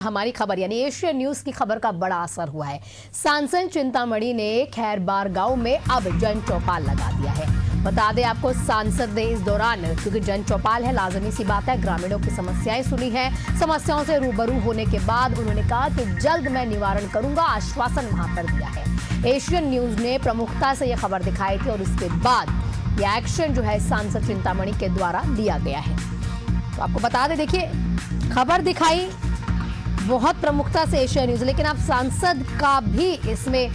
हमारी खबर यानी एशियन न्यूज की खबर का बड़ा असर हुआ है। सांसद चिंतामणि ने खैरबार गांव में अब जन चौपाल लगा दिया है। बता दें आपको, सांसद ने इस दौरान, क्योंकि जन चौपाल है, लाजमी सी बात है, ग्रामीणों की समस्याएं सुनी है। समस्याओं से रूबरू होने के बाद उन्होंने कहा कि जल्द मैं निवारण करूंगा, आश्वासन वहां पर दिया है। एशियन न्यूज ने प्रमुखता से यह खबर दिखाई थी और इसके बाद यह एक्शन जो है सांसद चिंतामणि के द्वारा लिया गया है। तो आपको बता दें, देखिए खबर दिखाई बहुत प्रमुखता से एशिया न्यूज, लेकिन आप सांसद का भी इसमें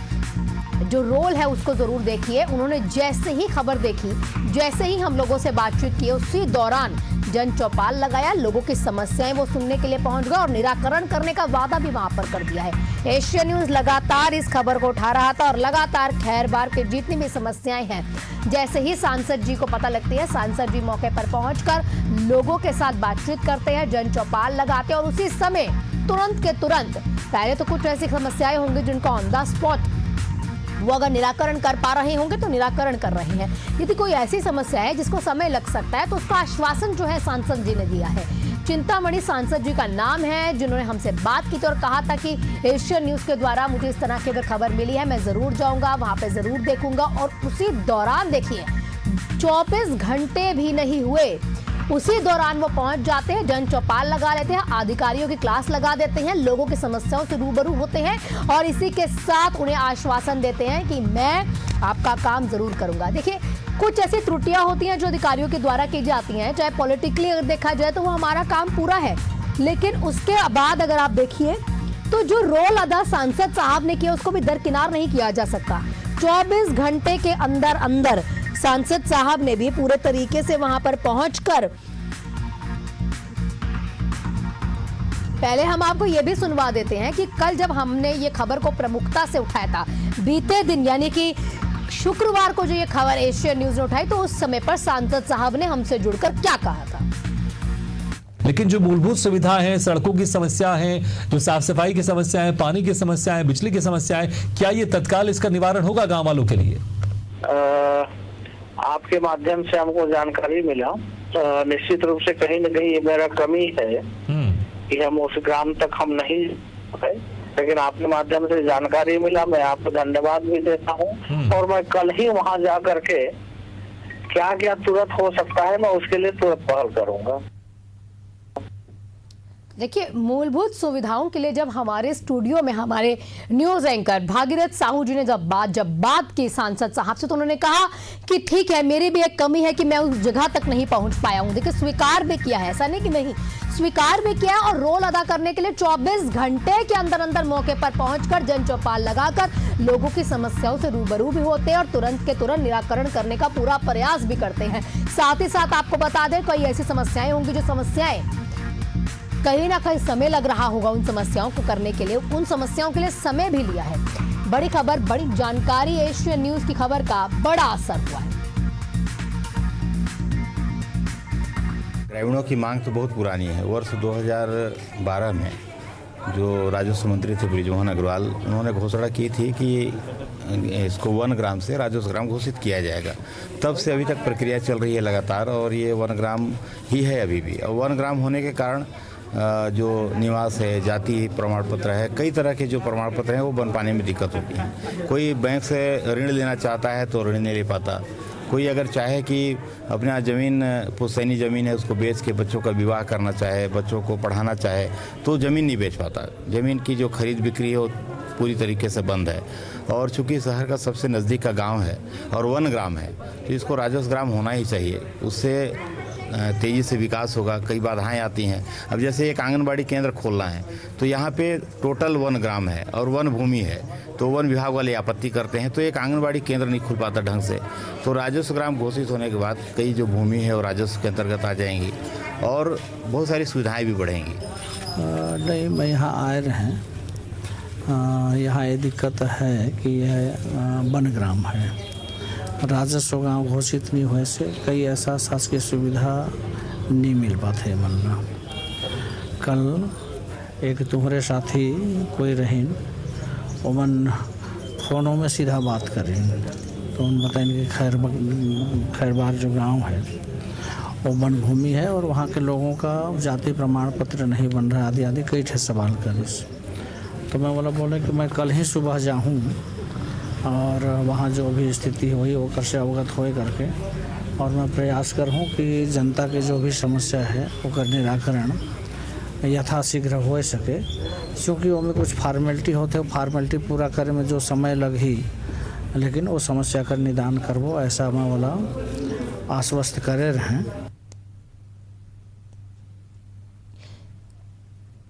जो रोल है उसको जरूर देखिए। उन्होंने जैसे ही खबर देखी, जैसे ही हम लोगों से बातचीत की, उसी दौरान जन चौपाल लगाया, लोगों की समस्याएं वो सुनने के लिए पहुंच गए और निराकरण करने का वादा भी वहां पर कर दिया है। एशिया न्यूज लगातार इस खबर को उठा रहा था और लगातार खैरबार के जितनी भी समस्याएं हैं, जैसे ही सांसद जी को पता लगती है, सांसद जी मौके पर पहुंचकर लोगों के साथ बातचीत करते हैं, जन चौपाल लगाते हैं और उसी समय तुरंत के तुरंत, पहले तो कुछ ऐसी समस्याएं होंगी जिनका ऑन द स्पॉट वो अगर निराकरण कर पा रहे होंगे तो निराकरण कर रहे हैं। यदि कोई ऐसी समस्या है जिसको समय लग सकता है तो उसका आश्वासन जो है सांसद जी ने दिया है। चिंतामणि सांसद जी का नाम है, जिन्होंने हमसे बात की थी और कहा था कि एशियन न्यूज के द्वारा मुझे इस तरह की अगर खबर मिली है, मैं जरूर जाऊंगा, वहां पे जरूर देखूंगा। और उसी दौरान देखिए 24 घंटे भी नहीं हुए, उसी दौरान वो पहुंच जाते हैं, जन चौपाल लगा लेते हैं, अधिकारियों की क्लास लगा देते हैं, लोगों की समस्याओं से रूबरू होते हैं और इसी के साथ उन्हें आश्वासन देते हैं कि मैं आपका काम जरूर करूंगा। देखिए कुछ ऐसी त्रुटियां होती हैं जो अधिकारियों के द्वारा की जाती हैं, चाहे पॉलिटिकली अगर देखा जाए तो वो हमारा काम पूरा है, लेकिन उसके बाद अगर आप देखिए तो जो रोल अदा सांसद साहब ने किया उसको भी दरकिनार नहीं किया जा सकता। 24 घंटे के अंदर अंदर सांसद साहब ने भी पूरे तरीके से वहां पर पहुंचकर, पहले हम आपको यह भी सुनवा देते हैं कि कल जब हमने ये खबर को प्रमुखता से उठाया था, बीते दिन यानी कि शुक्रवार को जो ये खबर एशियन न्यूज ने उठाई, तो उस समय पर सांसद साहब ने हमसे जुड़कर क्या कहा था। लेकिन जो मूलभूत सुविधा है, सड़कों की समस्या है, जो साफ सफाई की समस्या है, पानी की समस्या है, बिजली की समस्या है, क्या ये तत्काल इसका निवारण होगा गांव वालों के लिए? आपके माध्यम से हमको जानकारी मिला, निश्चित रूप से कहीं न कहीं ये मेरा कमी है कि हम उस ग्राम तक हम नहीं गए, लेकिन आपके माध्यम से जानकारी मिला, मैं आपको धन्यवाद भी देता हूँ। और मैं कल ही वहाँ जा करके क्या क्या तुरंत हो सकता है, मैं उसके लिए तुरंत पहल करूंगा। देखिए मूलभूत सुविधाओं के लिए जब हमारे स्टूडियो में हमारे न्यूज एंकर भागीरथ साहू जी ने जब बात की सांसद साहब से, तो उन्होंने कहा कि ठीक है, मेरी भी एक कमी है कि मैं उस जगह तक नहीं पहुंच पाया हूं। देखिए स्वीकार भी किया है, ऐसा नहीं कि नहीं, स्वीकार भी किया और रोल अदा करने के लिए 24 घंटे के अंदर अंदर मौके पर पहुंचकर जन चौपाल लगाकर लोगों की समस्याओं से रूबरू भी होते हैं और तुरंत के तुरंत निराकरण करने का पूरा प्रयास भी करते हैं। साथ ही साथ आपको बता दें, कई ऐसी समस्याएं होंगी जो समस्याएं कहीं ना कहीं समय लग रहा होगा उन समस्याओं को करने के लिए, उन समस्याओं के लिए समय भी लिया है। बड़ी खबर, बड़ी जानकारी, एशियन न्यूज की खबर का बड़ा असर हुआ है। ग्रामीणों की मांग तो बहुत पुरानी है। वर्ष 2012 में जो राजस्व मंत्री थे बृजमोहन अग्रवाल, उन्होंने घोषणा की थी कि इसको वन ग्राम से राजस्व ग्राम घोषित किया जाएगा। तब से अभी तक प्रक्रिया चल रही है लगातार और ये वन ग्राम ही है अभी भी। और वन ग्राम होने के कारण जो निवास है, जाति प्रमाण पत्र है, कई तरह के जो प्रमाण पत्र हैं वो बन पाने में दिक्कत होती है। कोई बैंक से ऋण लेना चाहता है तो ऋण नहीं ले पाता, कोई अगर चाहे कि अपने यहाँ ज़मीन, पुश्तैनी ज़मीन है, उसको बेच के बच्चों का विवाह करना चाहे, बच्चों को पढ़ाना चाहे, तो ज़मीन नहीं बेच पाता। ज़मीन की जो खरीद बिक्री है वो पूरी तरीके से बंद है। और चूंकि शहर का सबसे नज़दीक का गांव है और वन ग्राम है, तो इसको राजस्व ग्राम होना ही चाहिए। उससे तेज़ी से विकास होगा। कई बाधाएं आती हैं। अब जैसे एक आंगनबाड़ी केंद्र खोलना है तो यहाँ पे टोटल वन ग्राम है और वन भूमि है, तो वन विभाग वाले आपत्ति करते हैं, तो एक आंगनबाड़ी केंद्र नहीं खुल पाता ढंग से। तो राजस्व ग्राम घोषित होने के बाद कई जो भूमि है वो राजस्व के अंतर्गत आ जाएंगी और बहुत सारी सुविधाएँ भी बढ़ेंगी। नहीं, मैं यहाँ आए हैं, यहाँ ये दिक्कत है कि यह वन ग्राम है, राजस्व गाँव घोषित नहीं हुए से कई ऐसा शासकीय सुविधा नहीं मिल पाते। मतलब कल एक तुम्हारे साथी कोई रहीन ओमन फोनों में सीधा बात करें तो उन बताएंगे कि खैरबार जो गांव है वो वन भूमि है और वहाँ के लोगों का जाति प्रमाण पत्र नहीं बन रहा, आदि आदि कई ठे सवाल कर इस। तो मैं बोले कि मैं कल ही सुबह जाऊँ और वहाँ जो भी स्थिति हुई वो कर से अवगत होए करके, और मैं प्रयास करूँ कि जनता के जो भी समस्या है वो कर निराकरण यथाशीघ्र हो सके, क्योंकि वो में कुछ फॉर्मेलिटी होते, फॉर्मेलिटी पूरा करे में जो समय लग ही, लेकिन वो समस्या का निदान करबो, ऐसा मैं बोला आश्वस्त करे रहें।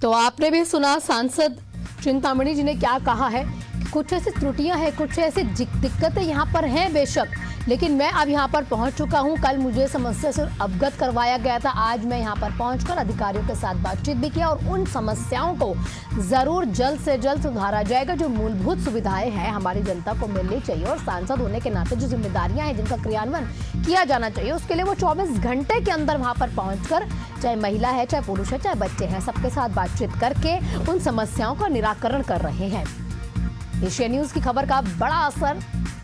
तो आपने भी सुना सांसद चिंतामणि जी ने क्या कहा है। कुछ ऐसी त्रुटियां हैं, कुछ ऐसी दिक्कतें यहाँ पर हैं बेशक, लेकिन मैं अब यहाँ पर पहुँच चुका हूँ। कल मुझे समस्या से अवगत करवाया गया था, आज मैं यहाँ पर पहुँचकर अधिकारियों के साथ बातचीत भी किया और उन समस्याओं को ज़रूर जल्द से जल्द सुधारा जाएगा। जो मूलभूत सुविधाएं हैं हमारी जनता को मिलनी चाहिए, और सांसद होने के नाते जो जिम्मेदारियां हैं जिनका क्रियान्वयन किया जाना चाहिए, उसके लिए वो 24 घंटे के अंदर वहाँ पर पहुँचकर, चाहे महिला है, चाहे पुरुष है, चाहे बच्चे हैं, सबके साथ बातचीत करके उन समस्याओं का निराकरण कर रहे हैं। एशिया न्यूज़ की खबर का बड़ा असर,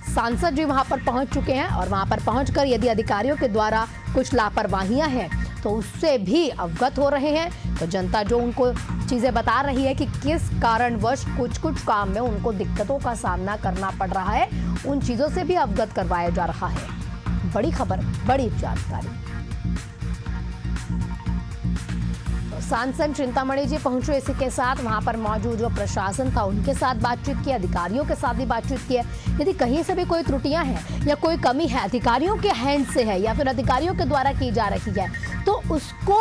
सांसद जी वहां पर पहुंच चुके हैं और वहां पर पहुंचकर यदि अधिकारियों के द्वारा कुछ लापरवाहियां हैं तो उससे भी अवगत हो रहे हैं। तो जनता जो उनको चीजें बता रही है कि किस कारणवश कुछ काम में उनको दिक्कतों का सामना करना पड़ रहा है, उन चीजों से भी अवगत करवाया जा रहा है। बड़ी खबर, बड़ी जानकारी। सांसद चिंतामणि जी पहुंचे, इसी के साथ वहां पर मौजूद जो प्रशासन था उनके साथ बातचीत की, अधिकारियों के साथ भी बातचीत की है। यदि कहीं से भी कोई त्रुटियां हैं या कोई कमी है, अधिकारियों के हैंड से है या फिर अधिकारियों के द्वारा की जा रही है, तो उसको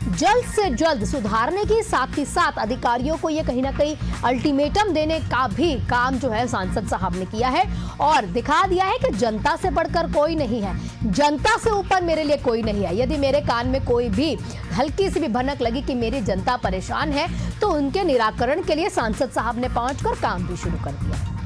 जल्द से जल्द सुधारने की साथ ही साथ अधिकारियों को ये कहीं ना कहीं अल्टीमेटम देने का भी काम जो है सांसद साहब ने किया है और दिखा दिया है कि जनता से बढ़कर कोई नहीं है, जनता से ऊपर मेरे लिए कोई नहीं है। यदि मेरे कान में कोई भी हल्की सी भी भनक लगी कि मेरी जनता परेशान है, तो उनके निराकरण के लिए सांसद साहब ने पहुंचकर काम भी शुरू कर दिया।